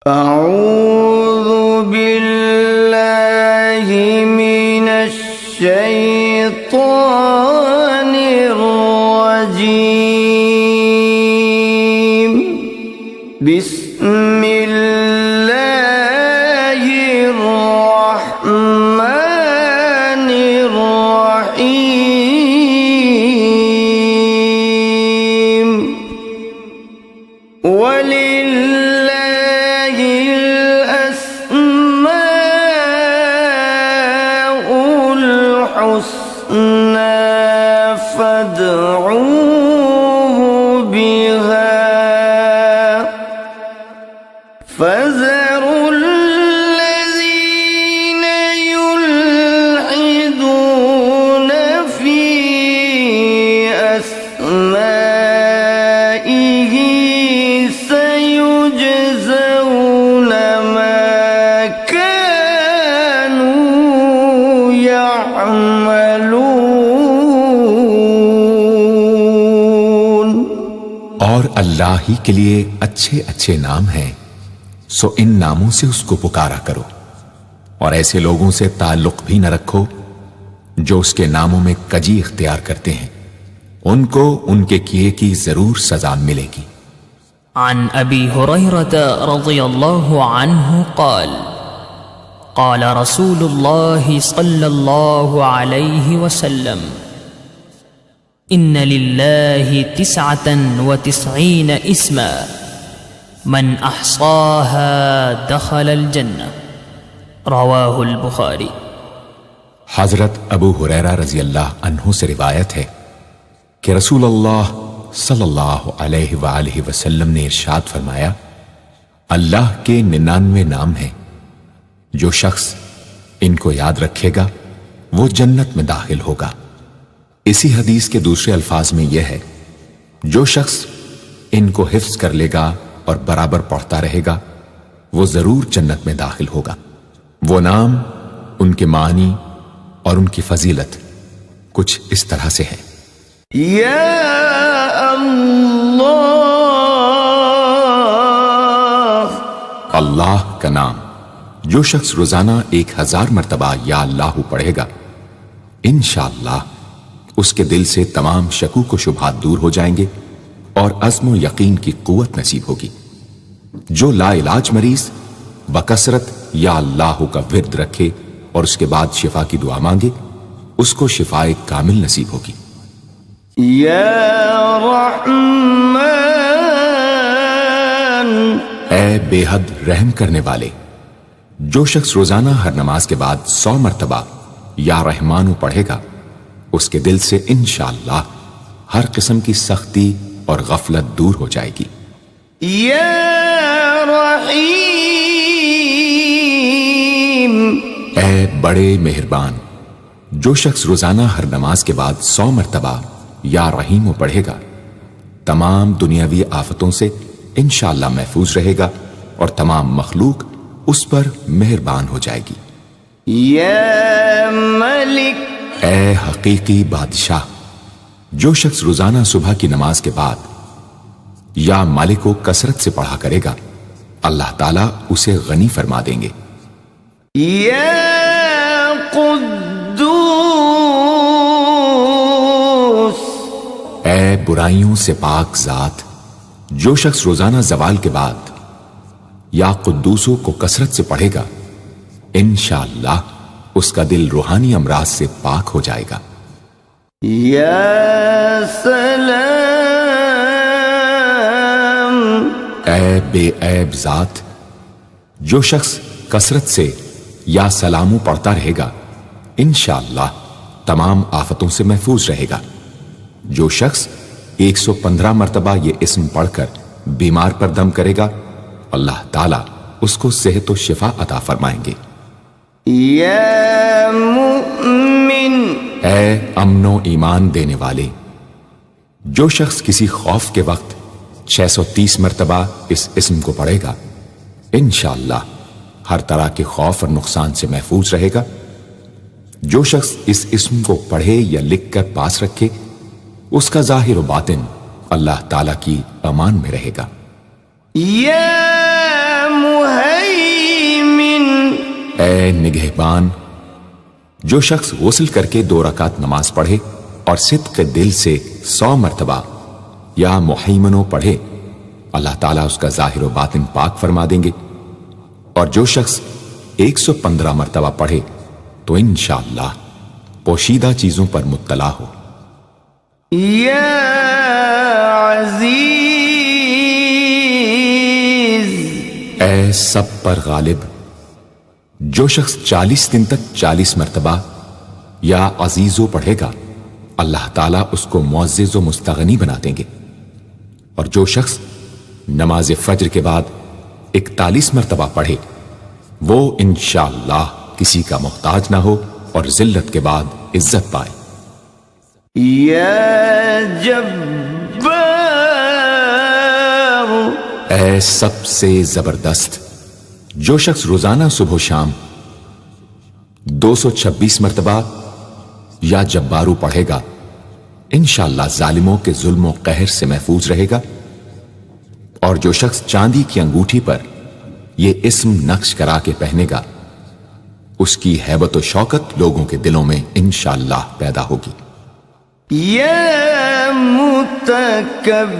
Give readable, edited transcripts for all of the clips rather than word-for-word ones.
اعوذ باللہ من الشیطان الرجیم بسم اللہ الرحمن الرحیم وَلِلَّهِ الْأَسْمَاءُ الْحُسْنَى فَادْعُوهُ بِهَا فَذَرُوا الَّذِينَ يُلْحِدُونَ فِي أَسْمَائِهِ سَيُجْزَوْنَ مَا كَانُوا يَعْمَلُونَ۔ اور اللہ ہی کے لیے اچھے اچھے نام ہیں، سو ان ناموں سے اس کو پکارا کرو، اور ایسے لوگوں سے تعلق بھی نہ رکھو جو اس کے ناموں میں کجی اختیار کرتے ہیں، ان کو ان کے کیے کی ضرور سزا ملے گی۔ عن ابی ہریرہ رضی اللہ عنہ قال قال رسول اللہ صلی اللہ علیہ وسلم ان للہ 99 اسما من احصاها دخل الجنہ، رواہ البخاری۔ حضرت ابو ہریرہ رضی اللہ عنہ سے روایت ہے کہ رسول اللہ صلی اللہ علیہ وآلہ وسلم نے ارشاد فرمایا، اللہ کے 99 نام ہیں، جو شخص ان کو یاد رکھے گا وہ جنت میں داخل ہوگا۔ اسی حدیث کے دوسرے الفاظ میں یہ ہے، جو شخص ان کو حفظ کر لے گا اور برابر پڑھتا رہے گا وہ ضرور جنت میں داخل ہوگا۔ وہ نام، ان کے معنی اور ان کی فضیلت کچھ اس طرح سے ہے۔ یا اللہ، اللہ کا نام جو شخص روزانہ 1000 مرتبہ یا اللہ پڑھے گا، انشاءاللہ اس کے دل سے تمام شکوک و شبہات دور ہو جائیں گے اور عزم و یقین کی قوت نصیب ہوگی۔ جو لا علاج مریض بکثرت یا اللہ کا ورد رکھے اور اس کے بعد شفا کی دعا مانگے، اس کو شفائے کامل نصیب ہوگی۔ یا رحمان، اے بے حد رحم کرنے والے، جو شخص روزانہ ہر نماز کے بعد 100 مرتبہ یا رحمانو پڑھے گا، اس کے دل سے انشاءاللہ ہر قسم کی سختی اور غفلت دور ہو جائے گی۔ یا رحیم، اے بڑے مہربان، جو شخص روزانہ ہر نماز کے بعد 100 مرتبہ یا رحیم پڑھے گا، تمام دنیاوی آفتوں سے انشاءاللہ محفوظ رہے گا اور تمام مخلوق اس پر مہربان ہو جائے گی۔ یا ملک، اے حقیقی بادشاہ، جو شخص روزانہ صبح کی نماز کے بعد یا مالک کو کثرت سے پڑھا کرے گا، اللہ تعالیٰ اسے غنی فرما دیں گے۔ یا قدوس، اے برائیوں سے پاک ذات، جو شخص روزانہ زوال کے بعد یا قدوسوں کو کثرت سے پڑھے گا، انشاءاللہ اس کا دل روحانی امراض سے پاک ہو جائے گا۔ یا سلام، اے بے عیب ذات، جو شخص کثرت سے یا سلاموں پڑھتا رہے گا، انشاءاللہ تمام آفتوں سے محفوظ رہے گا۔ جو شخص 115 مرتبہ یہ اسم پڑھ کر بیمار پر دم کرے گا، اللہ تعالیٰ اس کو صحت و شفا عطا فرمائیں گے۔ یا مؤمن، اے امن و ایمان دینے والے، جو شخص کسی خوف کے وقت 630 مرتبہ اس اسم کو پڑھے گا، انشاءاللہ ہر طرح کے خوف اور نقصان سے محفوظ رہے گا۔ جو شخص اس اسم کو پڑھے یا لکھ کر پاس رکھے، اس کا ظاہر و باطن اللہ تعالیٰ کی امان میں رہے گا۔ یا اے نگہبان، جو شخص غسل کر کے 2 رکعت نماز پڑھے اور صدق دل سے 100 مرتبہ یا محیمنو پڑھے، اللہ تعالیٰ اس کا ظاہر و باطن پاک فرما دیں گے. اور جو شخص 115 مرتبہ پڑھے تو انشاءاللہ پوشیدہ چیزوں پر مطلع ہو. یا عزیز، اے سب پر غالب، جو شخص 40 دن تک 40 مرتبہ یا عزیزو پڑھے گا، اللہ تعالیٰ اس کو معزز و مستغنی بنا دیں گے. اور جو شخص نماز فجر کے بعد 41 مرتبہ پڑھے، وہ انشاءاللہ کسی کا محتاج نہ ہو اور ذلت کے بعد عزت پائے. یا جبار، اے سب سے زبردست، جو شخص روزانہ صبح و شام 226 مرتبہ یا جبارو پڑھے گا، انشاءاللہ ظالموں کے ظلم و قہر سے محفوظ رہے گا. اور جو شخص چاندی کی انگوٹھی پر یہ اسم نقش کرا کے پہنے گا، اس کی ہیبت و شوکت لوگوں کے دلوں میں انشاءاللہ پیدا ہوگی. یا متکبر،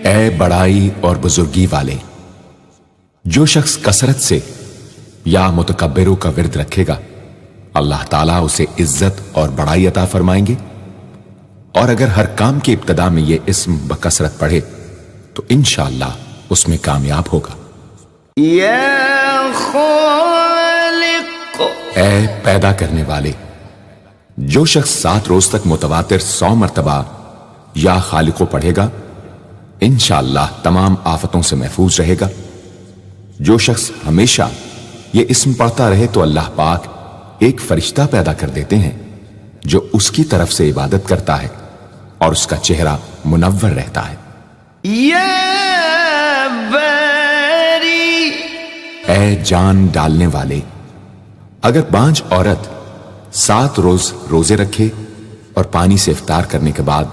اے بڑائی اور بزرگی والے، جو شخص کثرت سے یا متکبروں کا ورد رکھے گا، اللہ تعالیٰ اسے عزت اور بڑائی عطا فرمائیں گے. اور اگر ہر کام کی ابتدا میں یہ اسم بکثرت پڑھے تو انشاءاللہ اس میں کامیاب ہوگا. یا خالق، اے پیدا کرنے والے، جو شخص 7 روز تک متواتر 100 مرتبہ یا خالقو پڑھے گا، انشاءاللہ تمام آفتوں سے محفوظ رہے گا. جو شخص ہمیشہ یہ اسم پڑھتا رہے تو اللہ پاک ایک فرشتہ پیدا کر دیتے ہیں جو اس کی طرف سے عبادت کرتا ہے اور اس کا چہرہ منور رہتا ہے. یا باری، اے جان ڈالنے والے، اگر بانجھ عورت 7 روز روزے رکھے اور پانی سے افطار کرنے کے بعد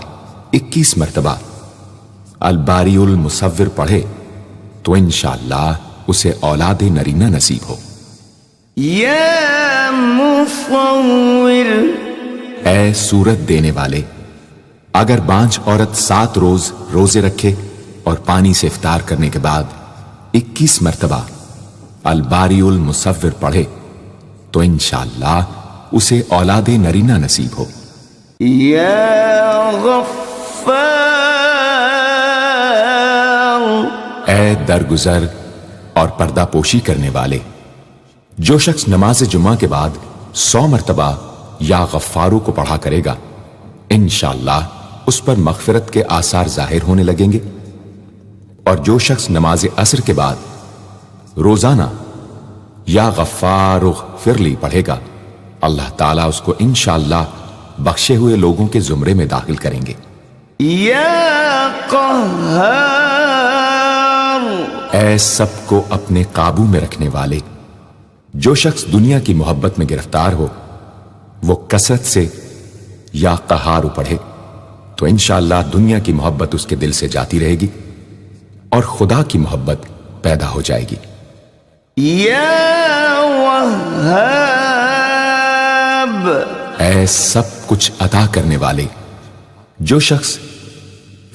21 مرتبہ الباری المصور پڑھے تو انشاءاللہ اسے اولاد نرینہ نصیب ہو. یا مصور، اے صورت دینے والے، اگر بانجھ عورت 7 روز روزے رکھے اور پانی سے افطار کرنے کے بعد 21 مرتبہ الباری المصور پڑھے تو انشاءاللہ اسے اولاد نرینہ نصیب ہو. یا غفار، اے درگزر اور پردہ پوشی کرنے والے، جو شخص نماز جمعہ کے بعد 100 مرتبہ یا غفارو کو پڑھا کرے گا، انشاءاللہ اس پر مغفرت کے آثار ظاہر ہونے لگیں گے. اور جو شخص نماز عصر کے بعد روزانہ یا غفار اغفر لی پڑھے گا، اللہ تعالیٰ اس کو انشاءاللہ بخشے ہوئے لوگوں کے زمرے میں داخل کریں گے. یا قہار، اے سب کو اپنے قابو میں رکھنے والے، جو شخص دنیا کی محبت میں گرفتار ہو وہ کثرت سے یا قہار پڑھے تو انشاءاللہ دنیا کی محبت اس کے دل سے جاتی رہے گی اور خدا کی محبت پیدا ہو جائے گی. یا وہاب، اے سب کچھ عطا کرنے والے، جو شخص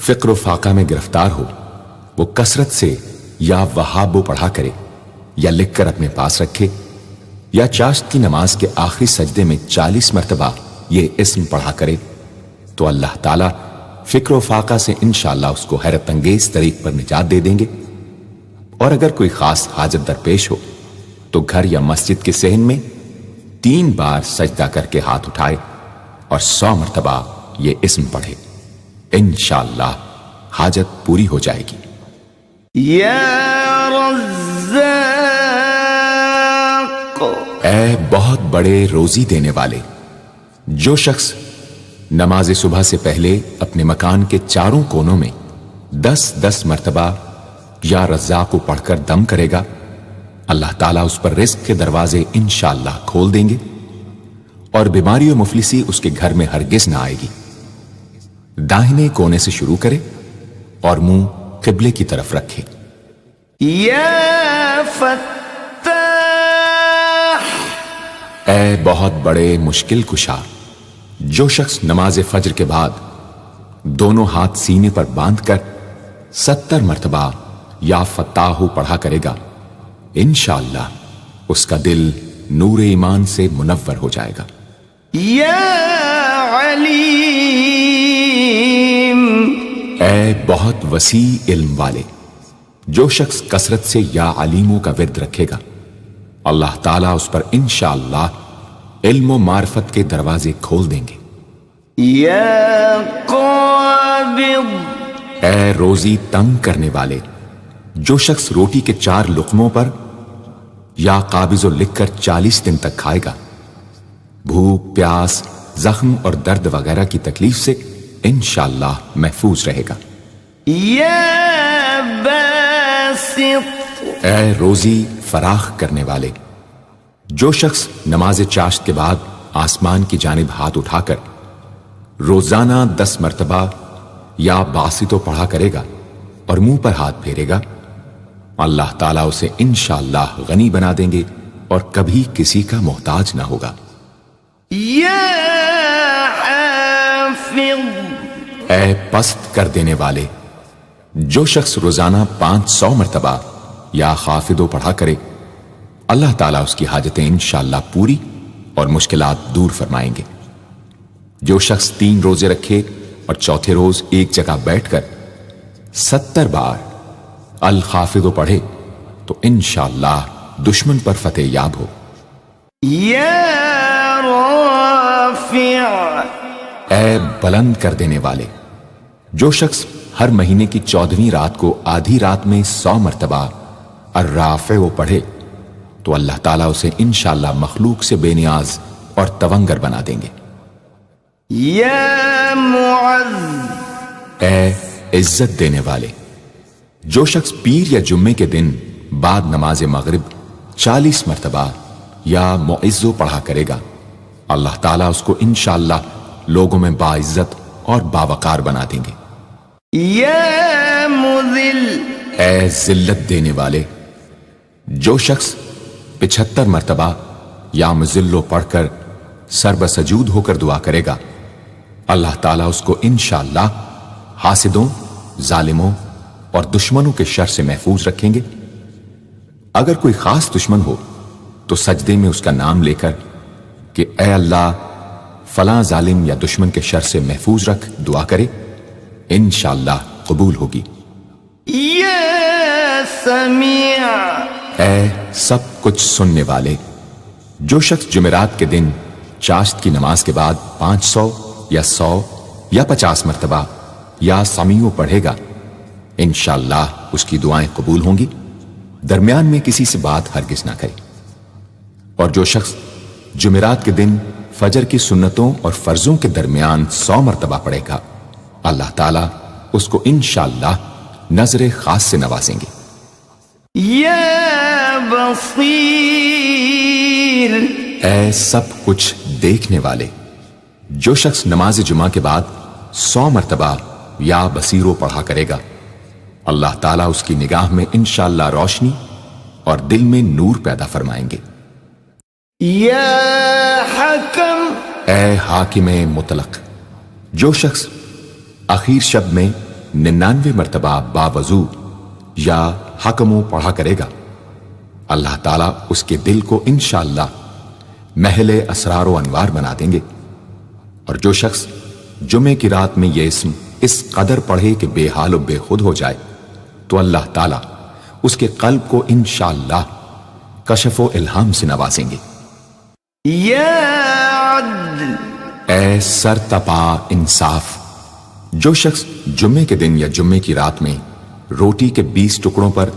فقر و فاقہ میں گرفتار ہو وہ کثرت سے یا وہابو پڑھا کرے یا لکھ کر اپنے پاس رکھے یا چاشت کی نماز کے آخری سجدے میں 40 مرتبہ یہ اسم پڑھا کرے تو اللہ تعالیٰ فکر و فاقہ سے انشاءاللہ اس کو حیرت انگیز طریق پر نجات دے دیں گے. اور اگر کوئی خاص حاجت درپیش ہو تو گھر یا مسجد کے صحن میں 3 بار سجدہ کر کے ہاتھ اٹھائے اور 100 مرتبہ یہ اسم پڑھے، انشاءاللہ حاجت پوری ہو جائے گی. یا رزاق، اے بہت بڑے روزی دینے والے، جو شخص نماز صبح سے پہلے اپنے مکان کے چاروں کونوں میں 10 مرتبہ یا رزاق کو پڑھ کر دم کرے گا، اللہ تعالیٰ اس پر رزق کے دروازے انشاءاللہ کھول دیں گے اور بیماری و مفلسی اس کے گھر میں ہرگز نہ آئے گی. داہنے کونے سے شروع کرے اور منہ قبلے کی طرف رکھے. یا فتاح، اے بہت بڑے مشکل کشا، جو شخص نماز فجر کے بعد دونوں ہاتھ سینے پر باندھ کر 70 مرتبہ یا فتاح پڑھا کرے گا، انشاءاللہ اس کا دل نور ایمان سے منور ہو جائے گا۔ یا علیم، اے بہت وسیع علم والے، جو شخص کثرت سے یا علیموں کا ورد رکھے گا، اللہ تعالیٰ اس پر انشاءاللہ علم و معرفت کے دروازے کھول دیں گے۔ یا قابض، اے روزی تنگ کرنے والے، جو شخص روٹی کے 4 لقموں پر یا قابض و لکھ کر 40 دن تک کھائے گا، بھوک، پیاس، زخم اور درد وغیرہ کی تکلیف سے انشاءاللہ محفوظ رہے گا۔ یا باسط، اے روزی فراخ کرنے والے، جو شخص نماز چاشت کے بعد آسمان کی جانب ہاتھ اٹھا کر روزانہ 10 مرتبہ یا باسطو پڑھا کرے گا اور منہ پر ہاتھ پھیرے گا، اللہ تعالیٰ اسے انشاءاللہ غنی بنا دیں گے اور کبھی کسی کا محتاج نہ ہوگا۔ یا حافظ، اے پست کر دینے والے، جو شخص روزانہ 500 مرتبہ یا خافضو پڑھا کرے، اللہ تعالیٰ اس کی حاجتیں انشاءاللہ پوری اور مشکلات دور فرمائیں گے۔ جو شخص 3 روزے رکھے اور چوتھے روز ایک جگہ بیٹھ کر 70 بار الخافض پڑھے تو انشاءاللہ دشمن پر فتح یاب ہو۔ یا رافع، اے بلند کر دینے والے، جو شخص ہر مہینے کی 14ویں رات کو آدھی رات میں 100 مرتبہ الرافع پڑھے تو اللہ تعالیٰ اسے انشاءاللہ مخلوق سے بے نیاز اور تونگر بنا دیں گے۔ یا معز، اے عزت دینے والے، جو شخص پیر یا جمعے کے دن بعد نماز مغرب 40 مرتبہ یا معزو پڑھا کرے گا، اللہ تعالیٰ اس کو انشاءاللہ لوگوں میں باعزت اور باوقار بنا دیں گے۔ یا مذل، اے ذلت دینے والے، جو شخص 75 مرتبہ یا مذلو پڑھ کر سر بسجود ہو کر دعا کرے گا، اللہ تعالیٰ اس کو انشاءاللہ حاسدوں، ظالموں اور دشمنوں کے شر سے محفوظ رکھیں گے۔ اگر کوئی خاص دشمن ہو تو سجدے میں اس کا نام لے کر کہ اے اللہ فلاں ظالم یا دشمن کے شر سے محفوظ رکھ دعا کرے، انشاءاللہ قبول ہوگی۔ یا سمیع، اے سب کچھ سننے والے، جو شخص جمعرات کے دن چاشت کی نماز کے بعد 500 یا 100 یا 50 مرتبہ یا سمیع پڑھے گا، انشاءاللہ اس کی دعائیں قبول ہوں گی، درمیان میں کسی سے بات ہرگز نہ کرے۔ اور جو شخص جمعرات کے دن فجر کی سنتوں اور فرضوں کے درمیان 100 مرتبہ پڑھے گا، اللہ تعالیٰ اس کو انشاءاللہ نظر خاص سے نوازیں گے۔ یا بصیر، اے سب کچھ دیکھنے والے، جو شخص نماز جمعہ کے بعد 100 مرتبہ یا بصیرو پڑھا کرے گا، اللہ تعالیٰ اس کی نگاہ میں انشاءاللہ روشنی اور دل میں نور پیدا فرمائیں گے۔ یا حکم، اے حاکم مطلق، جو شخص آخر شب میں 99 مرتبہ باوضو یا حکمو پڑھا کرے گا، اللہ تعالیٰ اس کے دل کو انشاءاللہ محل اسرار و انوار بنا دیں گے۔ اور جو شخص جمعے کی رات میں یہ اسم اس قدر پڑھے کہ بے حال و بے خود ہو جائے تو اللہ تعالیٰ اس کے قلب کو انشاءاللہ کشف و الہام سے نوازیں گے۔ یا عدل، اے سر تپا انصاف، جو شخص جمعے کے دن یا جمعے کی رات میں روٹی کے 20 ٹکڑوں پر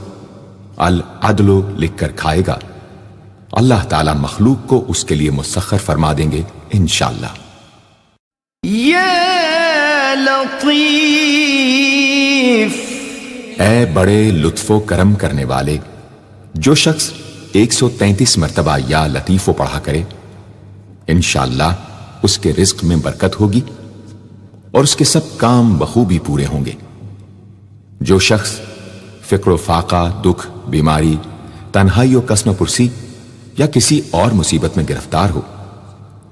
العدل لکھ کر کھائے گا، اللہ تعالیٰ مخلوق کو اس کے لیے مسخر فرما دیں گے انشاءاللہ۔ یا لطیف، اے بڑے لطف و کرم کرنے والے، جو شخص 133 مرتبہ یا لطیفو پڑھا کرے، انشاءاللہ اس کے رزق میں برکت ہوگی اور اس کے سب کام بخوبی پورے ہوں گے۔ جو شخص فقر و فاقہ، دکھ، بیماری، تنہائی و کسم و پرسی یا کسی اور مصیبت میں گرفتار ہو،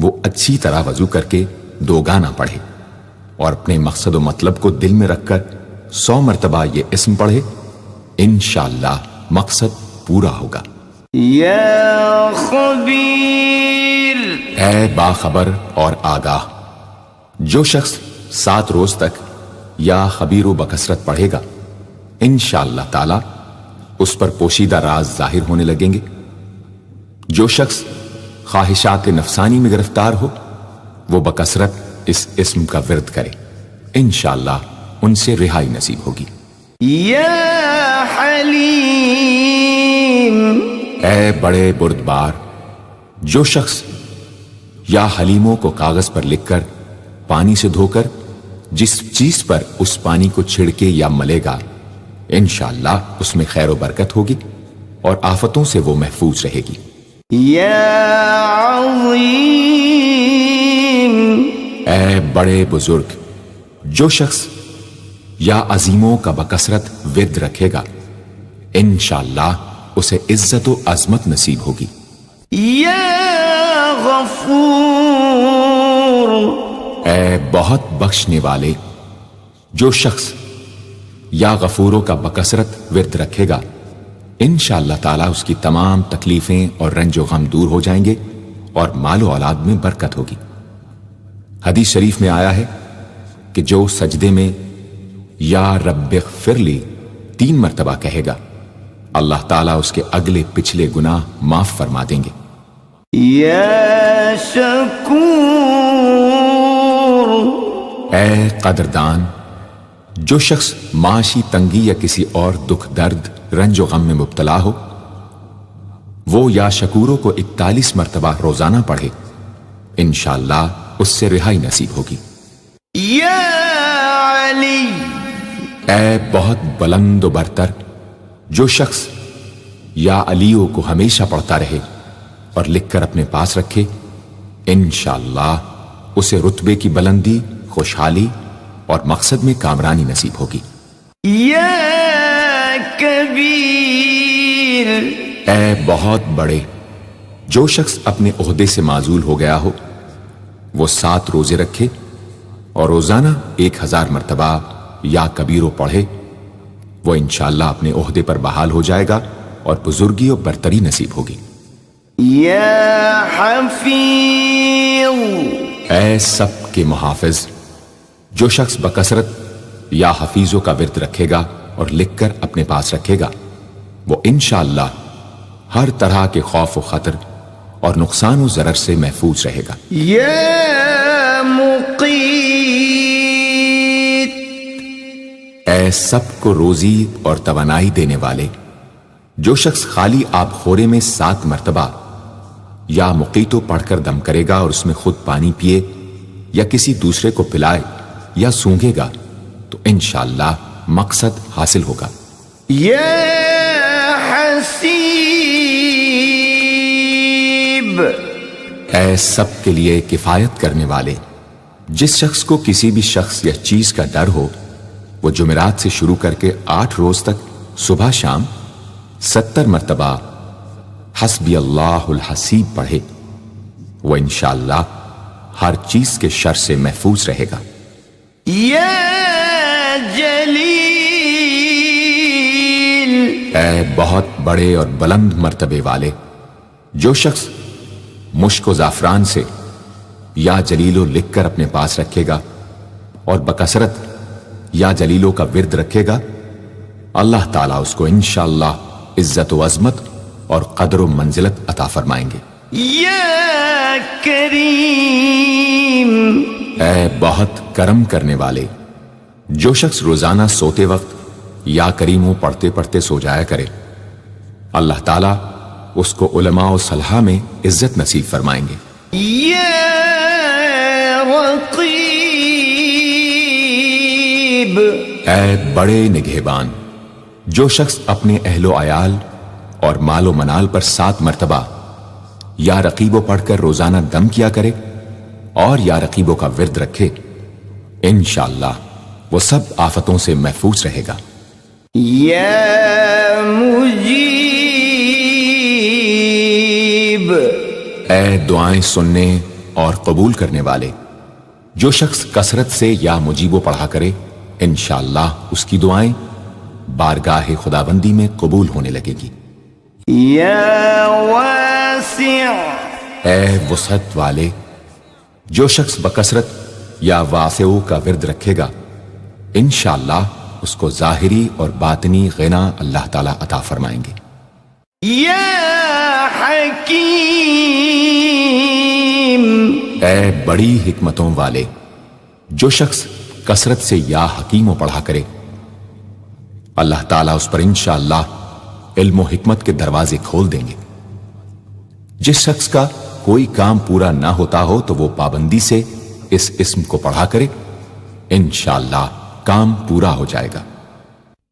وہ اچھی طرح وضو کر کے 2 گانا پڑھے اور اپنے مقصد و مطلب کو دل میں رکھ کر 100 مرتبہ یہ اسم پڑھے، انشاءاللہ مقصد پورا ہوگا۔ یا خبیر، اے باخبر اور آگاہ، جو شخص 7 روز تک یا خبیر و بکثرت پڑھے گا، انشاءاللہ تعالی اس پر پوشیدہ راز ظاہر ہونے لگیں گے۔ جو شخص خواہشات نفسانی میں گرفتار ہو، وہ بکثرت اس اسم کا ورد کرے، انشاءاللہ ان سے رہائی نصیب ہوگی۔ یا حلیم، اے بڑے بردبار، جو شخص یا حلیموں کو کاغذ پر لکھ کر پانی سے دھو کر جس چیز پر اس پانی کو چھڑکے یا ملے گا، انشاءاللہ اس میں خیر و برکت ہوگی اور آفتوں سے وہ محفوظ رہے گی۔ یا عظیم، اے بڑے بزرگ، جو شخص یا عظیموں کا بکثرت ورد رکھے گا، انشاءاللہ اسے عزت و عظمت نصیب ہوگی۔ یا غفور، اے بہت بخشنے والے، جو شخص یا غفوروں کا بکثرت ورد رکھے گا، انشاءاللہ تعالیٰ اس کی تمام تکلیفیں اور رنج و غم دور ہو جائیں گے اور مال و اولاد میں برکت ہوگی۔ حدیث شریف میں آیا ہے کہ جو سجدے میں یا رب اغفر لی 3 مرتبہ کہے گا، اللہ تعالیٰ اس کے اگلے پچھلے گناہ معاف فرما دیں گے۔ یا شکور، اے قدردان، جو شخص معاشی تنگی یا کسی اور دکھ درد رنج و غم میں مبتلا ہو، وہ یا شکوروں کو 41 مرتبہ روزانہ پڑھے، انشاءاللہ اس سے رہائی نصیب ہوگی۔ یا علی، اے بہت بلند و برتر، جو شخص یا علیوں کو ہمیشہ پڑھتا رہے اور لکھ کر اپنے پاس رکھے، انشاءاللہ اسے رتبے کی بلندی، خوشحالی اور مقصد میں کامرانی نصیب ہوگی۔ یا کبیر، اے بہت بڑے، جو شخص اپنے عہدے سے معزول ہو گیا ہو، وہ 7 روزے رکھے اور روزانہ 1000 مرتبہ یا کبیرو پڑھے، وہ انشاءاللہ اپنے عہدے پر بحال ہو جائے گا اور بزرگی و برتری نصیب ہوگی۔ یا حفیظ، اے سب کے محافظ، جو شخص بکثرت یا حفیظوں کا ورد رکھے گا اور لکھ کر اپنے پاس رکھے گا، وہ انشاءاللہ ہر طرح کے خوف و خطر اور نقصان و ضرر سے محفوظ رہے گا۔ یا مقیت، اے سب کو روزی اور توانائی دینے والے، جو شخص خالی آب خورے میں 7 مرتبہ یا مقیتو پڑھ کر دم کرے گا اور اس میں خود پانی پیے یا کسی دوسرے کو پلائے یا سونگے گا، تو انشاءاللہ مقصد حاصل ہوگا۔ یا حسیب، اے سب کے لیے کفایت کرنے والے، جس شخص کو کسی بھی شخص یا چیز کا ڈر ہو، وہ جمعرات سے شروع کر کے 8 روز تک صبح شام 70 مرتبہ حسبی اللہ الحسیب پڑھے، وہ انشاءاللہ ہر چیز کے شر سے محفوظ رہے گا۔ یا جلیل، اے بہت بڑے اور بلند مرتبے والے، جو شخص مشک و زعفران سے یا جلیلو لکھ کر اپنے پاس رکھے گا اور بکثرت یا جلیلوں کا ورد رکھے گا، اللہ تعالیٰ اس کو انشاءاللہ عزت و عظمت اور قدر و منزلت عطا فرمائیں گے۔ یا کریم، اے بہت کرم کرنے والے، جو شخص روزانہ سوتے وقت یا کریموں پڑھتے پڑھتے سو جایا کرے، اللہ تعالیٰ اس کو علماء و صلحاء میں عزت نصیب فرمائیں گے۔ یا رقیب، اے بڑے نگہبان، جو شخص اپنے اہل و عیال اور مال و منال پر 7 مرتبہ یا رقیبوں پڑھ کر روزانہ دم کیا کرے اور یا رقیبوں کا ورد رکھے، انشاءاللہ وہ سب آفتوں سے محفوظ رہے گا۔ یا مجیب، اے دعائیں سننے اور قبول کرنے والے، جو شخص کثرت سے یا مجیبو پڑھا کرے انشاءاللہ اس کی دعائیں بارگاہ خداوندی میں قبول ہونے لگے گی۔ یا واسع، اے وسعت والے، جو شخص بکثرت یا واسعو کا ورد رکھے گا انشاءاللہ اس کو ظاہری اور باطنی غنا اللہ تعالیٰ عطا فرمائیں گے۔ یا حکیم، اے بڑی حکمتوں والے، جو شخص کثرت سے یا حکیموں پڑھا کرے اللہ تعالیٰ اس پر انشاءاللہ علم و حکمت کے دروازے کھول دیں گے۔ جس شخص کا کوئی کام پورا نہ ہوتا ہو تو وہ پابندی سے اس اسم کو پڑھا کرے انشاءاللہ کام پورا ہو جائے گا۔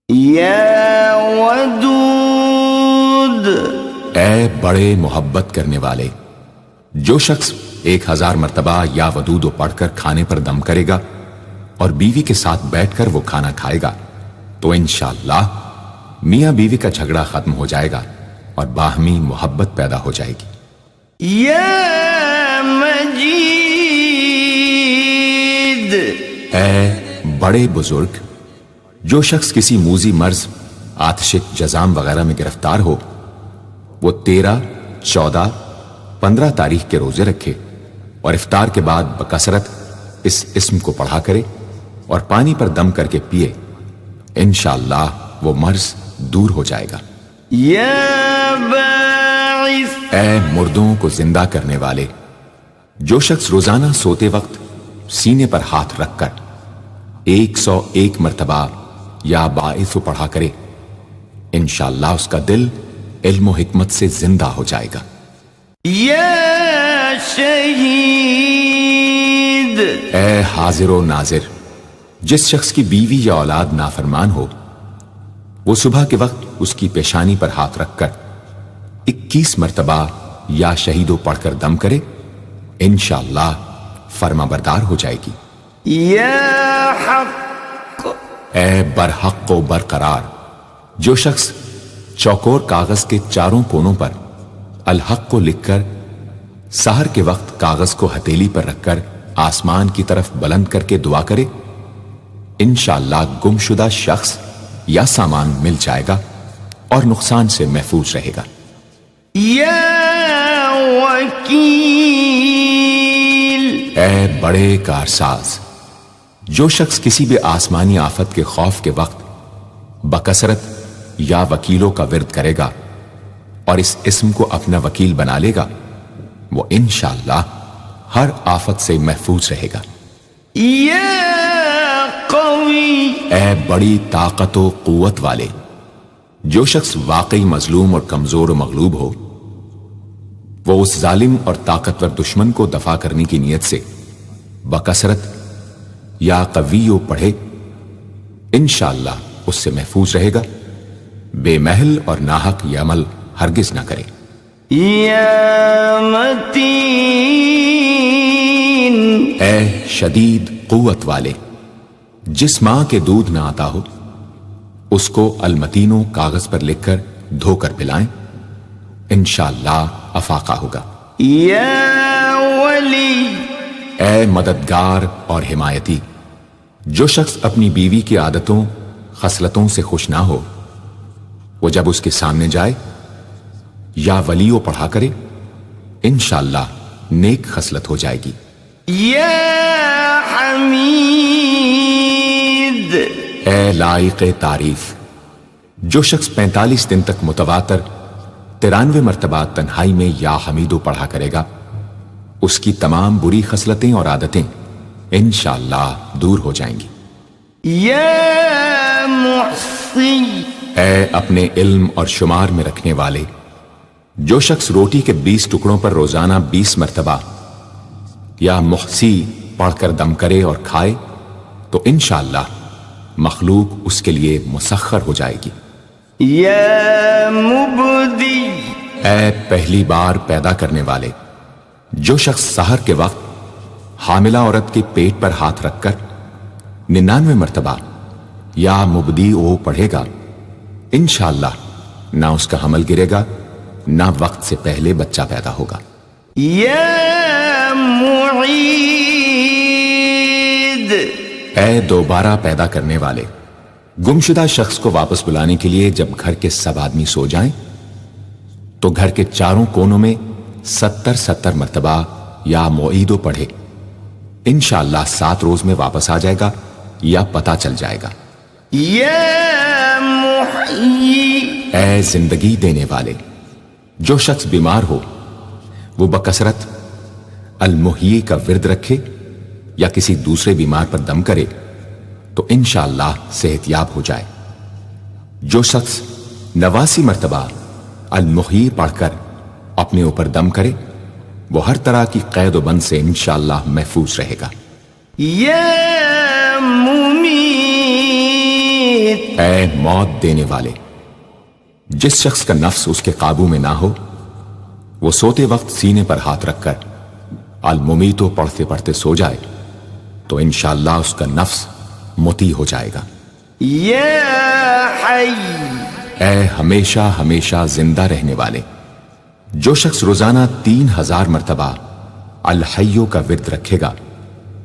یا ودود، اے بڑے محبت کرنے والے، جو شخص 1000 مرتبہ یا ودود پڑھ کر کھانے پر دم کرے گا اور بیوی کے ساتھ بیٹھ کر وہ کھانا کھائے گا تو انشاءاللہ میاں بیوی کا جھگڑا ختم ہو جائے گا اور باہمی محبت پیدا ہو جائے گی۔ یا مجید، اے بڑے بزرگ، جو شخص کسی موذی مرض، آتش جزام وغیرہ میں گرفتار ہو وہ 13، 14، 15 تاریخ کے روزے رکھے اور افطار کے بعد بکثرت اس اسم کو پڑھا کرے اور پانی پر دم کر کے پیے انشاءاللہ وہ مرض دور ہو جائے گا۔ یا باعث، اے مردوں کو زندہ کرنے والے، جو شخص روزانہ سوتے وقت سینے پر ہاتھ رکھ کر 101 مرتبہ یا باعث پڑھا کرے انشاءاللہ اس کا دل علم و حکمت سے زندہ ہو جائے گا۔ یا شہید، اے حاضر و ناظر، جس شخص کی بیوی یا اولاد نافرمان ہو وہ صبح کے وقت اس کی پیشانی پر ہاتھ رکھ کر 21 مرتبہ یا شہیدو پڑھ کر دم کرے انشاءاللہ فرما بردار ہو جائے گی۔ یا حق، اے برحق و برقرار، جو شخص چوکور کاغذ کے چاروں کونوں پر الحق کو لکھ کر سحر کے وقت کاغذ کو ہتھیلی پر رکھ کر آسمان کی طرف بلند کر کے دعا کرے انشاءاللہ گمشدہ شخص یا سامان مل جائے گا اور نقصان سے محفوظ رہے گا۔ یا وکیل، اے بڑے کارساز، جو شخص کسی بھی آسمانی آفت کے خوف کے وقت بکثرت یا وکیلوں کا ورد کرے گا اور اس اسم کو اپنا وکیل بنا لے گا وہ انشاءاللہ ہر آفت سے محفوظ رہے گا۔ یا قوی، اے بڑی طاقت و قوت والے، جو شخص واقعی مظلوم اور کمزور و مغلوب ہو وہ اس ظالم اور طاقتور دشمن کو دفاع کرنے کی نیت سے بکثرت یا قویو پڑھے انشاءاللہ اس سے محفوظ رہے گا، بے محل اور ناحق یہ عمل ہرگز نہ کرے۔ یا متین، اے شدید قوت والے، جس ماں کے دودھ نہ آتا ہو اس کو المتینوں کاغذ پر لکھ کر دھو کر پلائیں انشاءاللہ افاقہ ہوگا۔ یا ولی، اے مددگار اور حمایتی، جو شخص اپنی بیوی کی عادتوں خصلتوں سے خوش نہ ہو وہ جب اس کے سامنے جائے یا ولیو پڑھا کرے انشاءاللہ نیک خصلت ہو جائے گی۔ یا حمید، اے لائق تعریف، جو شخص 45 دن تک متواتر 93 مرتبہ تنہائی میں یا حمیدو پڑھا کرے گا اس کی تمام بری خصلتیں اور عادتیں انشاءاللہ دور ہو جائیں گی۔ یا محصی، اے اپنے علم اور شمار میں رکھنے والے، جو شخص روٹی کے 20 ٹکڑوں پر روزانہ 20 مرتبہ یا محصی پڑھ کر دم کرے اور کھائے تو انشاءاللہ مخلوق اس کے لیے مسخر ہو جائے گی۔ یا مبدی، اے پہلی بار پیدا کرنے والے، جو شخص سحر کے وقت حاملہ عورت کے پیٹ پر ہاتھ رکھ کر 99 مرتبہ یا مبدی او پڑھے گا انشاءاللہ نہ اس کا حمل گرے گا نہ وقت سے پہلے بچہ پیدا ہوگا۔ یا معید، اے دوبارہ پیدا کرنے والے، گمشدہ شخص کو واپس بلانے کے لیے جب گھر کے سب آدمی سو جائیں تو گھر کے چاروں کونوں میں 70 مرتبہ یا معیدو پڑھے، انشاءاللہ 7 روز میں واپس آ جائے گا یا پتہ چل جائے گا۔ یا محیی، اے زندگی دینے والے، جو شخص بیمار ہو وہ بکثرت المحیی کا ورد رکھے یا کسی دوسرے بیمار پر دم کرے تو انشاءاللہ صحت یاب ہو جائے۔ جو شخص 89 مرتبہ المحیی پڑھ کر اپنے اوپر دم کرے وہ ہر طرح کی قید و بند سے انشاءاللہ محفوظ رہے گا۔ یا ممیت، اے موت دینے والے، جس شخص کا نفس اس کے قابو میں نہ ہو وہ سوتے وقت سینے پر ہاتھ رکھ کر الممیتو پڑھتے پڑھتے سو جائے تو انشاءاللہ اس کا نفس مطیع ہو جائے گا۔ یا حی، اے ہمیشہ ہمیشہ زندہ رہنے والے، جو شخص روزانہ 3000 مرتبہ الحیو کا ورد رکھے گا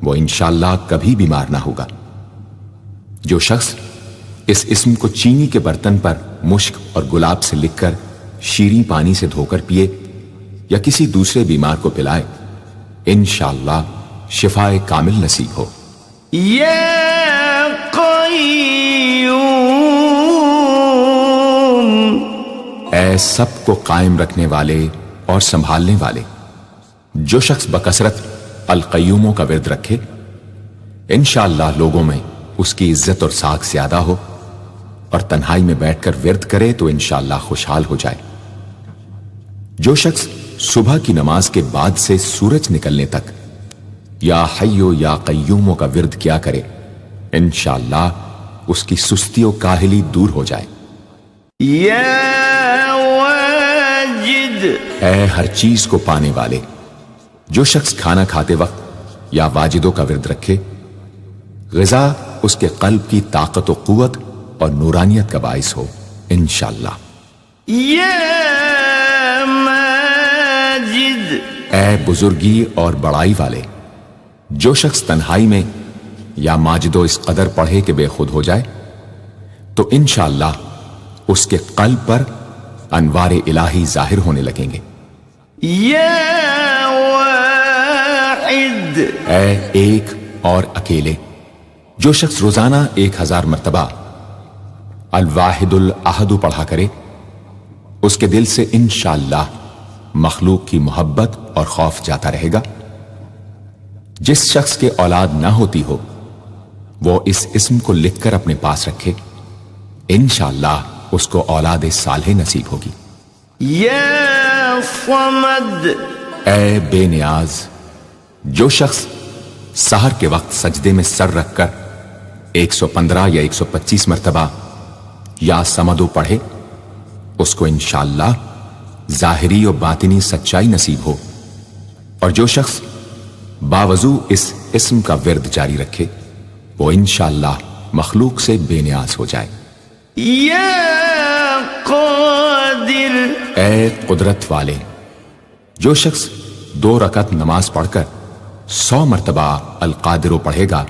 وہ انشاءاللہ کبھی بیمار نہ ہوگا۔ جو شخص اس اسم کو چینی کے برتن پر مشک اور گلاب سے لکھ کر شیریں پانی سے دھو کر پیے یا کسی دوسرے بیمار کو پلائے انشاءاللہ شفائے کامل نصیب ہو۔ یا قیوم، اے سب کو قائم رکھنے والے اور سنبھالنے والے، جو شخص بکثرت القیوموں کا ورد رکھے انشاءاللہ لوگوں میں اس کی عزت اور ساکھ زیادہ ہو اور تنہائی میں بیٹھ کر ورد کرے تو انشاءاللہ خوشحال ہو جائے۔ جو شخص صبح کی نماز کے بعد سے سورج نکلنے تک یا حیو یا قیوموں کا ورد کیا کرے انشاءاللہ اس کی سستی و کاہلی دور ہو جائے۔ یا واجد، اے ہر چیز کو پانے والے، جو شخص کھانا کھاتے وقت یا واجدوں کا ورد رکھے غذا اس کے قلب کی طاقت و قوت اور نورانیت کا باعث ہو انشاءاللہ۔ یا ماجد، اے بزرگی اور بڑائی والے، جو شخص تنہائی میں یا ماجدو اس قدر پڑھے کہ بے خود ہو جائے تو انشاءاللہ اس کے قلب پر انوار الہی ظاہر ہونے لگیں گے۔ یا واحد، اے ایک اور اکیلے، جو شخص روزانہ 1000 مرتبہ الواحد الاحد پڑھا کرے اس کے دل سے انشاءاللہ مخلوق کی محبت اور خوف جاتا رہے گا۔ جس شخص کے اولاد نہ ہوتی ہو وہ اس اسم کو لکھ کر اپنے پاس رکھے انشاءاللہ اس کو اولاد صالح نصیب ہوگی۔ یا صمد، اے بے نیاز، جو شخص سحر کے وقت سجدے میں سر رکھ کر 115 یا 125 مرتبہ یا سمدو پڑھے اس کو انشاءاللہ ظاہری و باطنی سچائی نصیب ہو، اور جو شخص باوضو اس اسم کا ورد جاری رکھے وہ انشاءاللہ مخلوق سے بے نیاز ہو جائے۔ یا قادر، اے قدرت والے، جو شخص 2 رکعت نماز پڑھ کر 100 مرتبہ القادر پڑھے گا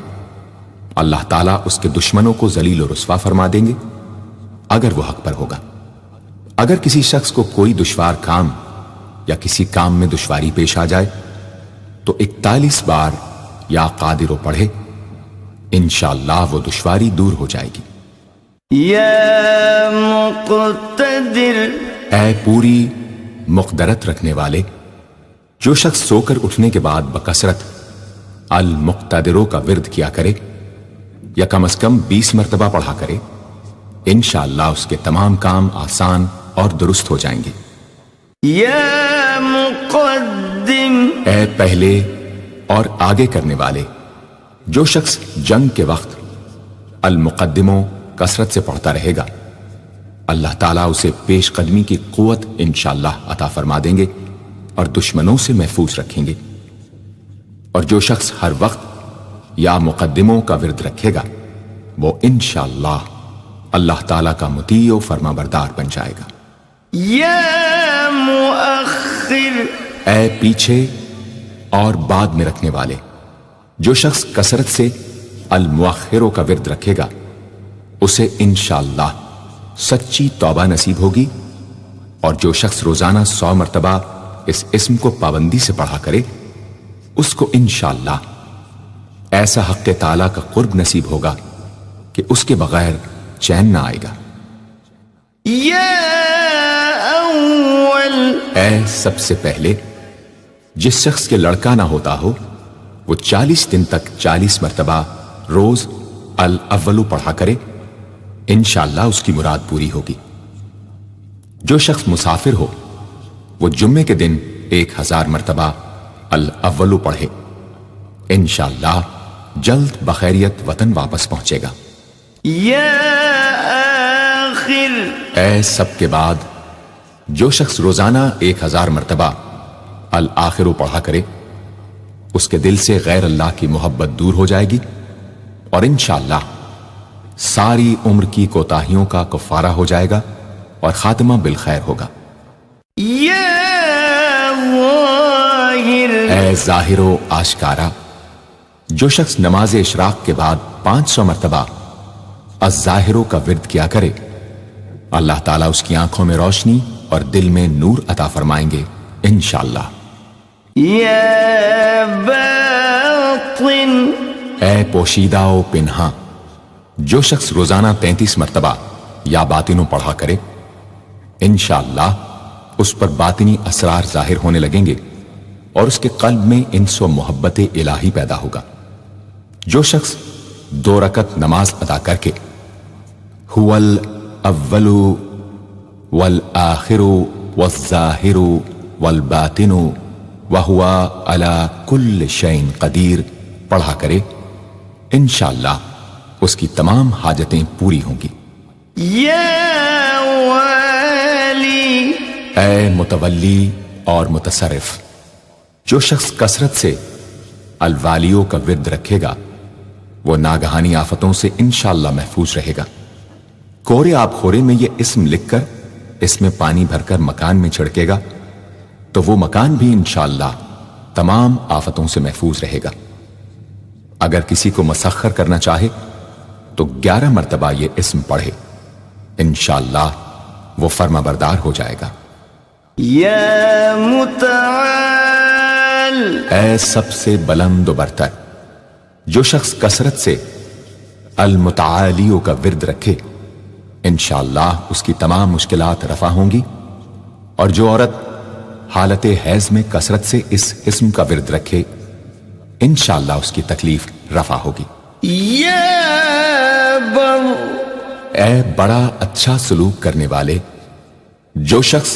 اللہ تعالیٰ اس کے دشمنوں کو ذلیل و رسوا فرما دیں گے اگر وہ حق پر ہوگا۔ اگر کسی شخص کو کوئی دشوار کام یا کسی کام میں دشواری پیش آ جائے تو 41 بار یا قادر پڑھے انشاءاللہ وہ دشواری دور ہو جائے گی۔ یا مقتدر، اے پوری مقدرت رکھنے والے، جو شخص سو کر اٹھنے کے بعد بکثرت المقتدروں کا ورد کیا کرے یا کم از کم 20 مرتبہ پڑھا کرے انشاءاللہ اس کے تمام کام آسان اور درست ہو جائیں گے۔ یا مقدم، اے پہلے اور آگے کرنے والے، جو شخص جنگ کے وقت المقدموں کثرت سے پڑھتا رہے گا اللہ تعالیٰ اسے پیش قدمی کی قوت انشاءاللہ عطا فرما دیں گے اور دشمنوں سے محفوظ رکھیں گے۔ اور جو شخص ہر وقت یا مقدموں کا ورد رکھے گا وہ انشاءاللہ اللہ تعالیٰ کا مطیع و فرما بردار بن جائے گا۔ یا مؤخر، اے پیچھے اور بعد میں رکھنے والے، جو شخص کثرت سے المؤخروں کا ورد رکھے گا اسے انشاءاللہ سچی توبہ نصیب ہوگی، اور جو شخص روزانہ 100 مرتبہ اس اسم کو پابندی سے پڑھا کرے اس کو انشاءاللہ ایسا حق تعالی کا قرب نصیب ہوگا کہ اس کے بغیر چین نہ آئے گا۔ يا أول اے سب سے پہلے جس شخص کے لڑکا نہ ہوتا ہو وہ 40 دن تک 40 مرتبہ روز الاولو پڑھا کرے، انشاءاللہ اس کی مراد پوری ہوگی۔ جو شخص مسافر ہو وہ جمعے کے دن 1000 مرتبہ الاولو پڑھے، انشاءاللہ جلد بخیریت وطن واپس پہنچے گا۔ يا آخر اے سب کے بعد جو شخص روزانہ 1000 مرتبہ الآخرو پڑھا کرے اس کے دل سے غیر اللہ کی محبت دور ہو جائے گی، اور انشاءاللہ ساری عمر کی کوتاہیوں کا کفارہ ہو جائے گا اور خاتمہ بالخیر ہوگا۔ يا ظاهر اے ظاہر و آشکارا جو شخص نماز اشراق کے بعد 500 مرتبہ الظاہرو کا ورد کیا کرے اللہ تعالیٰ اس کی آنکھوں میں روشنی اور دل میں نور عطا فرمائیں گے انشاءاللہ۔ يا باطن اے پوشیدہ و پنہاں جو شخص روزانہ 33 مرتبہ یا باطنوں پڑھا کرے انشاءاللہ اس پر باطنی اسرار ظاہر ہونے لگیں گے اور اس کے قلب میں انس و محبت الہی پیدا ہوگا۔ جو شخص 2 رکعت نماز ادا کر کے هو الاول والآخر والظاہر والباطن وهو على كل شيء قدیر پڑھا کرے انشاءاللہ اس کی تمام حاجتیں پوری ہوں گی۔ يا والي اے متولی اور متصرف جو شخص کثرت سے الوالیوں کا ورد رکھے گا وہ ناگہانی آفتوں سے انشاءاللہ محفوظ رہے گا۔ کورے آب خورے میں یہ اسم لکھ کر اس میں پانی بھر کر مکان میں چھڑکے گا تو وہ مکان بھی انشاءاللہ تمام آفتوں سے محفوظ رہے گا۔ اگر کسی کو مسخر کرنا چاہے تو 11 مرتبہ یہ اسم پڑھے انشاءاللہ وہ فرما بردار ہو جائے گا۔ يا متعال اے سب سے بلند و برتر جو شخص کثرت سے المتعالیوں کا ورد رکھے انشاءاللہ اس کی تمام مشکلات رفع ہوں گی، اور جو عورت حالت حیض میں کثرت سے اس اسم کا ورد رکھے انشاءاللہ اس کی تکلیف رفع ہوگی۔ يا بر اے بڑا اچھا سلوک کرنے والے جو شخص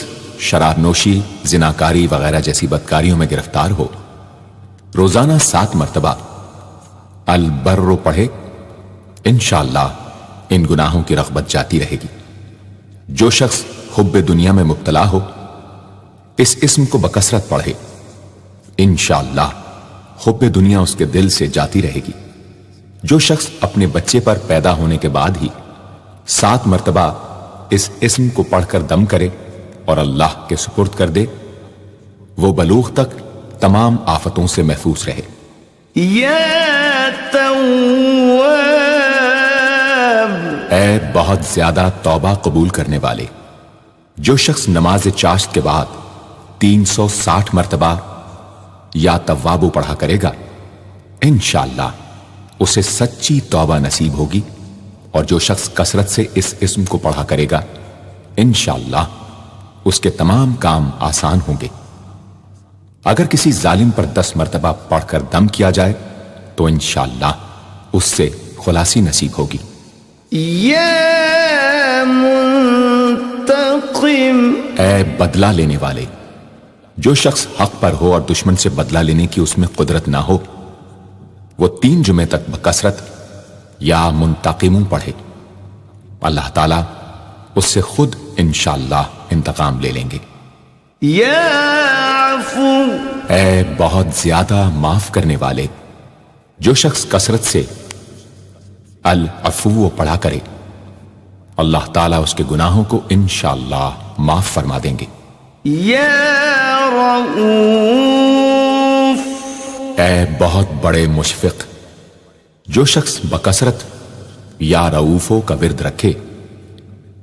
شراب نوشی، زناکاری وغیرہ جیسی بدکاریوں میں گرفتار ہو روزانہ 7 مرتبہ البر پڑھے انشاءاللہ ان گناہوں کی رغبت جاتی رہے گی۔ جو شخص حب دنیا میں مبتلا ہو اس اسم کو بکثرت پڑھے انشاءاللہ حب دنیا اس کے دل سے جاتی رہے گی۔ جو شخص اپنے بچے پر پیدا ہونے کے بعد ہی 7 مرتبہ اس اسم کو پڑھ کر دم کرے اور اللہ کے سپرد کر دے وہ بلوغ تک تمام آفتوں سے محفوظ رہے۔ يا تواب اے بہت زیادہ توبہ قبول کرنے والے جو شخص نماز چاشت کے بعد 360 مرتبہ یا توابو پڑھا کرے گا انشاءاللہ اسے سچی توبہ نصیب ہوگی، اور جو شخص کثرت سے اس اسم کو پڑھا کرے گا انشاءاللہ اس کے تمام کام آسان ہوں گے۔ اگر کسی ظالم پر 10 مرتبہ پڑھ کر دم کیا جائے تو انشاءاللہ اس سے خلاصی نصیب ہوگی۔ يا منتقم اے بدلہ لینے والے جو شخص حق پر ہو اور دشمن سے بدلہ لینے کی اس میں قدرت نہ ہو وہ 3 جمعے تک بکثرت یا منتقموں پڑھے، اللہ تعالیٰ اس سے خود انشاءاللہ انتقام لے لیں گے۔ يا عفو اے بہت زیادہ معاف کرنے والے جو شخص کثرت سے العفو پڑھا کرے اللہ تعالیٰ اس کے گناہوں کو انشاءاللہ معاف فرما دیں گے۔ يا رؤوف اے بہت بڑے مشفق، جو شخص بکثرت یا رؤوفوں کا ورد رکھے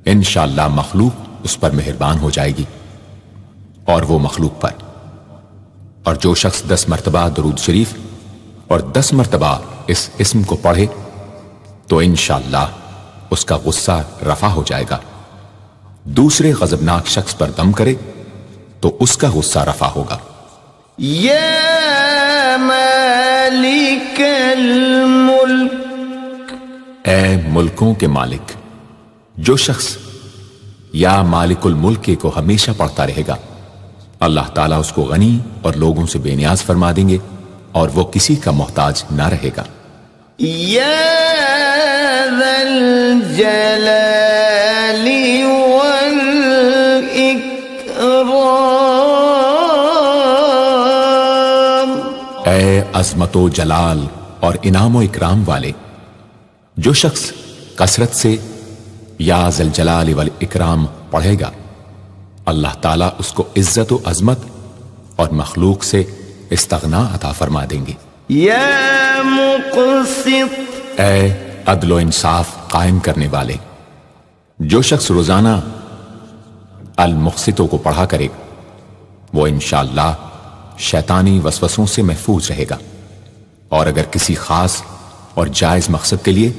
انشاءاللہ مخلوق اس پر مہربان ہو جائے گی اور وہ مخلوق پر، اور جو شخص 10 مرتبہ درود شریف اور 10 مرتبہ اس اسم کو پڑھے تو انشاءاللہ اس کا غصہ رفع ہو جائے گا، دوسرے غضبناک شخص پر دم کرے تو اس کا غصہ رفع ہوگا۔ یا مالک الملک اے ملکوں کے مالک، جو شخص یا مالک الملک کو ہمیشہ پڑھتا رہے گا اللہ تعالیٰ اس کو غنی اور لوگوں سے بے نیاز فرما دیں گے اور وہ کسی کا محتاج نہ رہے گا۔ یا ذا الجلال والاکرام اے عظمت و جلال اور انعام و اکرام والے، جو شخص کثرت سے یا ذا الجلال والاکرام پڑھے گا اللہ تعالیٰ اس کو عزت و عظمت اور مخلوق سے استغنا عطا فرما دیں گے۔ یا مقسط اے عدل و انصاف قائم کرنے والے، جو شخص روزانہ المقسطوں کو پڑھا کرے وہ انشاءاللہ شیطانی وسوسوں سے محفوظ رہے گا، اور اگر کسی خاص اور جائز مقصد کے لیے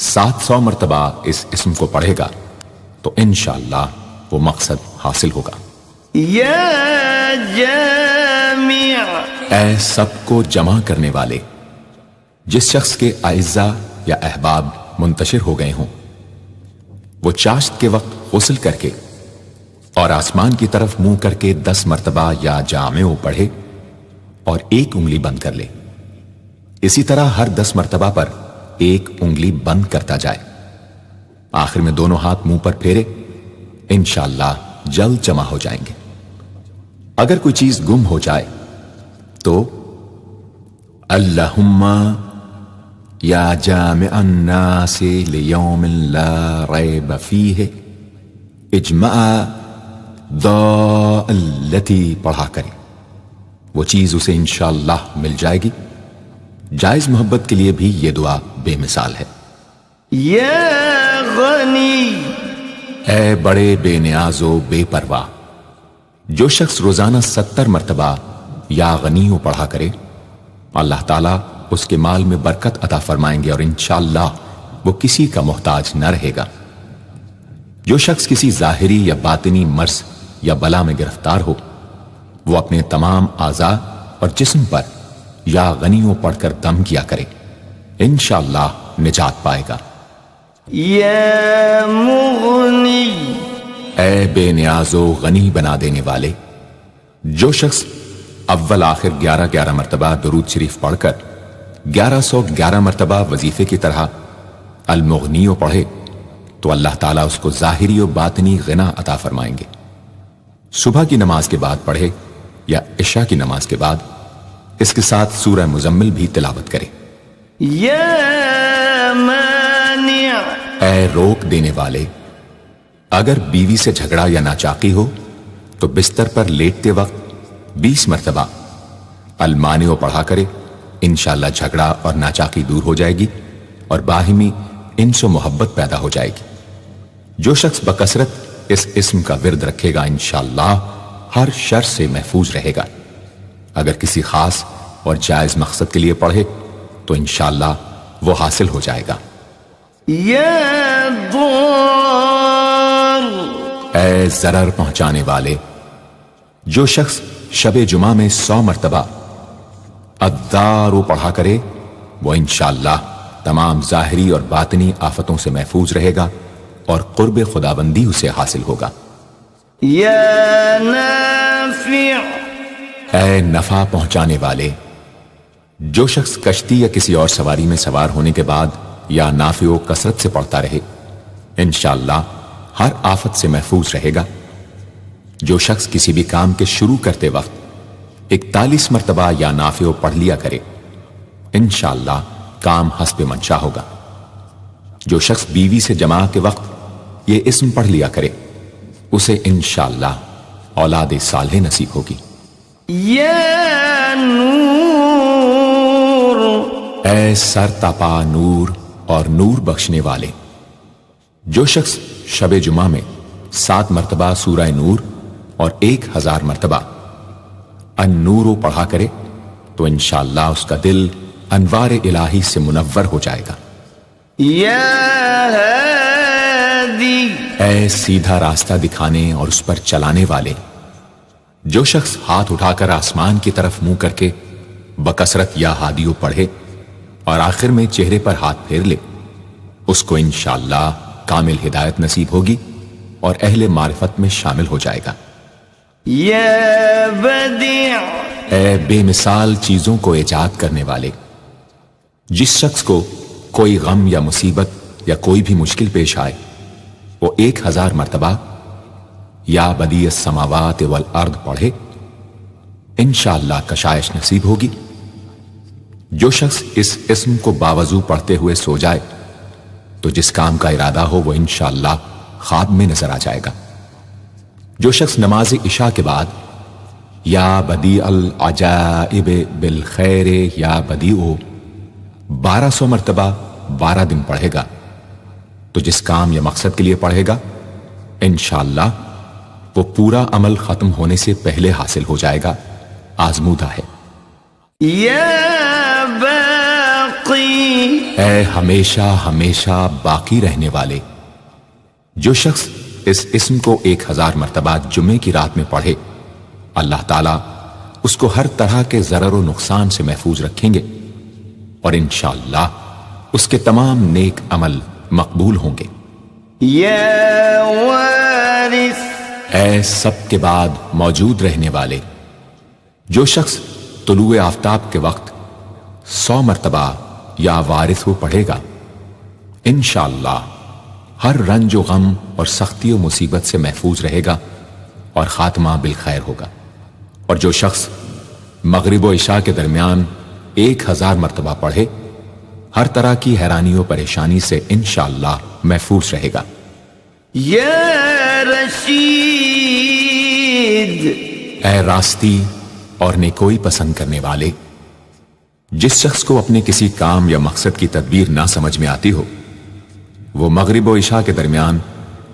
700 مرتبہ اس اسم کو پڑھے گا تو انشاءاللہ وہ مقصد حاصل ہوگا۔ یا جامع اے سب کو جمع کرنے والے، جس شخص کے اعزاء یا احباب منتشر ہو گئے ہوں وہ چاشت کے وقت غسل کر کے اور آسمان کی طرف منہ کر کے 10 مرتبہ یا جامع پڑھے اور 1 انگلی بند کر لے، اسی طرح ہر 10 مرتبہ پر 1 انگلی بند کرتا جائے، آخر میں دونوں ہاتھ منہ پر پھیرے، انشاءاللہ جلد جمع ہو جائیں گے۔ اگر کوئی چیز گم ہو جائے تو اللہم یا جامع الناس لیوم لا ریب فیہ اجمع التی پڑھا کرے، وہ چیز اسے انشاءاللہ مل جائے گی۔ جائز محبت کے لیے بھی یہ دعا بے مثال ہے۔ یا غنی اے بڑے بے نیاز و بے پرواہ، جو شخص روزانہ 70 مرتبہ یا غنیوں پڑھا کرے اللہ تعالیٰ اس کے مال میں برکت عطا فرمائیں گے اور انشاءاللہ وہ کسی کا محتاج نہ رہے گا۔ جو شخص کسی ظاہری یا باطنی مرض یا بلا میں گرفتار ہو وہ اپنے تمام اعضاء اور جسم پر یا غنیوں پڑھ کر دم کیا کرے، انشاءاللہ نجات پائے گا۔ یا مغنی اے بے نیاز و غنی بنا دینے والے، جو شخص اول آخر 11 مرتبہ درود شریف پڑھ کر 1111 مرتبہ وظیفے کی طرح المغنیوں پڑھے تو اللہ تعالیٰ اس کو ظاہری و باطنی غنا عطا فرمائیں گے۔ صبح کی نماز کے بعد پڑھے یا عشاء کی نماز کے بعد اس کے ساتھ سورہ مزمل بھی تلاوت کرے۔ یا مانع اے روک دینے والے، اگر بیوی سے جھگڑا یا ناچاقی ہو تو بستر پر لیٹتے وقت 20 مرتبہ المانع پڑھا کرے، انشاءاللہ جھگڑا اور ناچاقی دور ہو جائے گی اور باہمی انس و محبت پیدا ہو جائے گی۔ جو شخص بکثرت اس اسم کا ورد رکھے گا انشاءاللہ ہر شر سے محفوظ رہے گا، اگر کسی خاص اور جائز مقصد کے لیے پڑھے تو انشاءاللہ وہ حاصل ہو جائے گا۔ یا ضار اے ضرر پہنچانے والے، جو شخص شب جمعہ میں 100 مرتبہ الدار پڑھا کرے وہ انشاءاللہ تمام ظاہری اور باطنی آفتوں سے محفوظ رہے گا اور قرب خداوندی اسے حاصل ہوگا۔ یا نافع اے نفع پہنچانے والے، جو شخص کشتی یا کسی اور سواری میں سوار ہونے کے بعد یا نافع و کثرت سے پڑھتا رہے انشاءاللہ ہر آفت سے محفوظ رہے گا۔ جو شخص کسی بھی کام کے شروع کرتے وقت 41 مرتبہ یا نافع پڑھ لیا کرے انشاءاللہ کام حسب منشا ہوگا۔ جو شخص بیوی سے جماع کے وقت یہ اسم پڑھ لیا کرے اسے انشاءاللہ اولاد صالح نصیب ہوگی۔ یا نور، اے سر تپا نور اور نور بخشنے والے، جو شخص شب جمعہ میں 7 مرتبہ سورہ نور اور 1000 مرتبہ النور پڑھا کرے تو انشاءاللہ اس کا دل انوار الہی سے منور ہو جائے گا۔ یا ہادی، اے سیدھا راستہ دکھانے اور اس پر چلانے والے، جو شخص ہاتھ اٹھا کر آسمان کی طرف منہ کر کے بکثرت یا ہادیو پڑھے اور آخر میں چہرے پر ہاتھ پھیر لے، اس کو انشاءاللہ کامل ہدایت نصیب ہوگی اور اہل معرفت میں شامل ہو جائے گا۔ یا بدیع، اے بے مثال چیزوں کو ایجاد کرنے والے، جس شخص کو کوئی غم یا مصیبت یا کوئی بھی مشکل پیش آئے وہ 1000 مرتبہ یا بدیع السماوات والارض پڑھے، انشاءاللہ کشائش نصیب ہوگی۔ جو شخص اس اسم کو باوضو پڑھتے ہوئے سو جائے تو جس کام کا ارادہ ہو وہ انشاءاللہ خواب میں نظر آ جائے گا۔ جو شخص نماز عشاء کے بعد یا بدیع العجائب بالخیر یا بدیع 1200 مرتبہ 12 دن پڑھے گا تو جس کام یا مقصد کے لیے پڑھے گا انشاءاللہ وہ پورا عمل ختم ہونے سے پہلے حاصل ہو جائے گا، آزمودہ ہے۔ یا باقی، اے ہمیشہ ہمیشہ باقی رہنے والے، جو شخص اس اسم کو 1000 مرتبہ جمعے کی رات میں پڑھے اللہ تعالیٰ اس کو ہر طرح کے ضرر و نقصان سے محفوظ رکھیں گے اور انشاءاللہ اس کے تمام نیک عمل مقبول ہوں گے۔ یا وارث، اے سب کے بعد موجود رہنے والے، جو شخص طلوع آفتاب کے وقت 100 مرتبہ یا وارث ہو پڑھے گا انشاءاللہ ہر رنج و غم اور سختی و مصیبت سے محفوظ رہے گا اور خاتمہ بالخیر ہوگا۔ اور جو شخص مغرب و عشاء کے درمیان 1000 مرتبہ پڑھے ہر طرح کی حیرانی و پریشانی سے انشاءاللہ محفوظ رہے گا۔ یا رشید، اے راستی اور نیکوئی پسند کرنے والے، جس شخص کو اپنے کسی کام یا مقصد کی تدبیر نہ سمجھ میں آتی ہو وہ مغرب و عشاء کے درمیان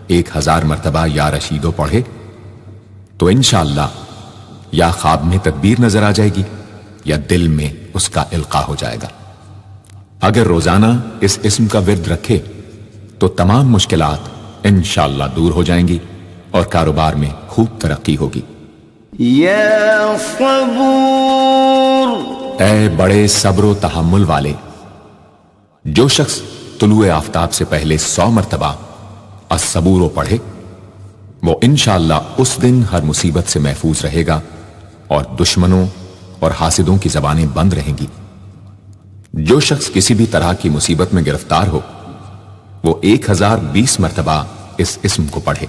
1000 مرتبہ یا رشیدو پڑھے تو انشاءاللہ یا خواب میں تدبیر نظر آ جائے گی یا دل میں اس کا القاء ہو جائے گا۔ اگر روزانہ اس اسم کا ورد رکھے تو تمام مشکلات انشاءاللہ دور ہو جائیں گی اور کاروبار میں خوب ترقی ہوگی۔ یا صبور، اے بڑے صبر و تحمل والے، جو شخص طلوع آفتاب سے پہلے 100 مرتبہ الصبور پڑھے وہ انشاءاللہ اس دن ہر مصیبت سے محفوظ رہے گا اور دشمنوں اور حاسدوں کی زبانیں بند رہیں گی۔ جو شخص کسی بھی طرح کی مصیبت میں گرفتار ہو وہ 1020 مرتبہ اس اسم کو پڑھے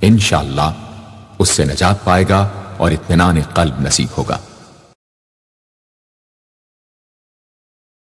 انشاءاللہ اس سے نجات پائے گا اور اطمینان قلب نصیب ہوگا۔